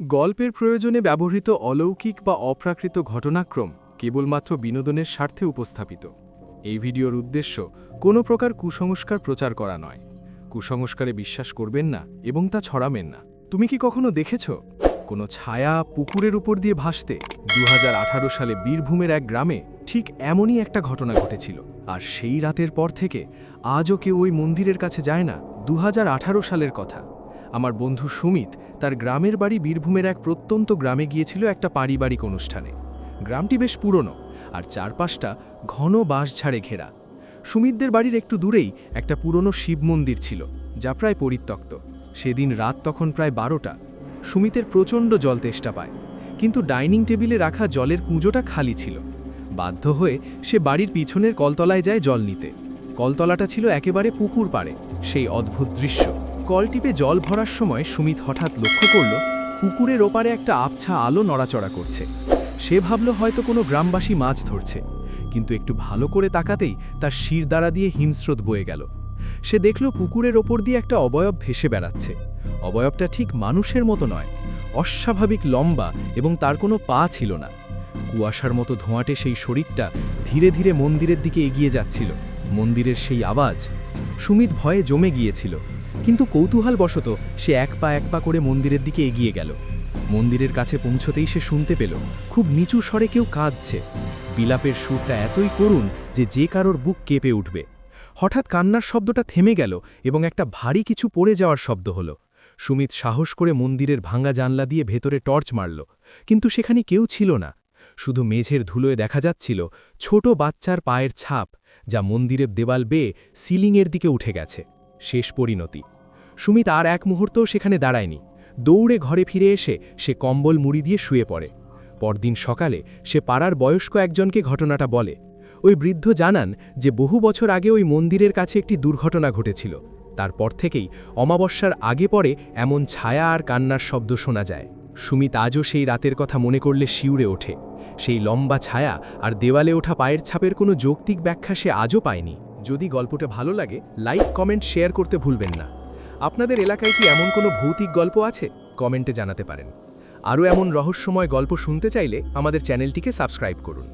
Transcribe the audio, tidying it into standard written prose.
গল্পের প্রয়োজনে ব্যবহৃত অলৌকিক বা অপ্রাকৃত ঘটনাক্রম কেবলমাত্র বিনোদনের স্বার্থে উপস্থাপিত। এই ভিডিওর উদ্দেশ্য কোনো প্রকার কুসংস্কার প্রচার করা নয়। কুসংস্কারে বিশ্বাস করবেন না এবং তা ছড়াবেন না। তুমি কি কখনো দেখেছ কোনো ছায়া পুকুরের উপর দিয়ে ভাসতে? 2018 সালে বীরভূমের এক গ্রামে ঠিক এমনই একটা ঘটনা ঘটেছিল। আর সেই রাতের পর থেকে আজও কেউ ওই মন্দিরের কাছে যায় না। 2018 সালের কথা। আমার বন্ধু সুমিত তার গ্রামের বাড়ি বীরভূমের এক প্রত্যন্ত গ্রামে গিয়েছিল একটা পারিবারিক অনুষ্ঠানে। গ্রামটি বেশ পুরনো আর চারপাশটা ঘন বাঁশঝাড়ে ঘেরা। সুমিতদের বাড়ির একটু দূরেই একটা পুরনো শিব মন্দির ছিল, যা প্রায় পরিত্যক্ত। সেদিন রাত তখন প্রায় 12টা। সুমিতের প্রচণ্ড জল তেষ্টা পায়, কিন্তু ডাইনিং টেবিলে রাখা জলের কুঁজোটা খালি ছিল। বাধ্য হয়ে সে বাড়ির পিছনের কলতলায় যায় জল নিতে। কলতলাটা ছিল একেবারে পুকুর পাড়ে। সেই অদ্ভুত দৃশ্য, কল টিপে জল ভরার সময় সুমিত হঠাৎ লক্ষ্য করল পুকুরের ওপারে একটা আবছা আলো নড়াচড়া করছে। সে ভাবল হয়তো কোনো গ্রামবাসী মাছ ধরছে, কিন্তু একটু ভালো করে তাকাতেই তার শিরদাঁড়া দিয়ে হিমস্রোত বয়ে গেল। সে দেখল পুকুরের ওপর দিয়ে একটা অবয়ব ভেসে বেড়াচ্ছে। অবয়বটা ঠিক মানুষের মতো নয়, অস্বাভাবিক লম্বা এবং তার কোনো পা ছিল না। কুয়াশার মতো ধোঁয়াটে সেই শরীরটা ধীরে ধীরে মন্দিরের দিকে এগিয়ে যাচ্ছিল। মন্দিরের সেই আওয়াজ, সুমিত ভয়ে জমে গিয়েছিল, কিন্তু কৌতূহলবশত সে এক পা করে মন্দিরের দিকে এগিয়ে গেল। মন্দিরের কাছে পৌঁছতেই সে শুনতে পেল খুব নিচু স্বরে কেউ কাঁদছে। বিলাপের সুরটা এতই করুণ যে কারোর বুক কেঁপে উঠবে। হঠাৎ কান্নার শব্দটা থেমে গেল এবং একটা ভারী কিছু পড়ে যাওয়ার শব্দ হলো। সুমিত সাহস করে মন্দিরের ভাঙা জানলা দিয়ে ভেতরে টর্চ মারল, কিন্তু সেখানে কেউ ছিল না। শুধু মেঝের ধুলোয় দেখা যাচ্ছিল ছোট বাচ্চার পায়ের ছাপ, যা মন্দিরের দেওয়াল বেয়ে সিলিংয়ের দিকে উঠে গেছে। শেষ পরিণতি। সুমিত আর এক মুহূর্তও সেখানে দাঁড়ায়নি। দৌড়ে ঘরে ফিরে এসে সে কম্বল মুড়ি দিয়ে শুয়ে পড়ে। পরদিন সকালে সে পাড়ার বয়স্ক একজনকে ঘটনাটা বলে। ওই বৃদ্ধ জানান যে বহু বছর আগে ওই মন্দিরের কাছে একটি দুর্ঘটনা ঘটেছিল। তারপর থেকেই অমাবস্যার আগে পরে এমন ছায়া আর কান্নার শব্দ শোনা যায়। সুমিত আজও সেই রাতের কথা মনে করলে শিউরে ওঠে। সেই লম্বা ছায়া আর দেওয়ালে ওঠা পায়ের ছাপের কোনো যৌক্তিক ব্যাখ্যা সে আজও পায়নি। যদি গল্পটা ভালো লাগে, লাইক কমেন্ট শেয়ার করতে ভুলবেন না। আপনাদের এলাকায় কি এমন কোনো ভৌতিক গল্প আছে? কমেন্টে জানাতে পারেন। আরও এমন রহস্যময় গল্প শুনতে চাইলে আমাদের চ্যানেলটিকে সাবস্ক্রাইব করুন।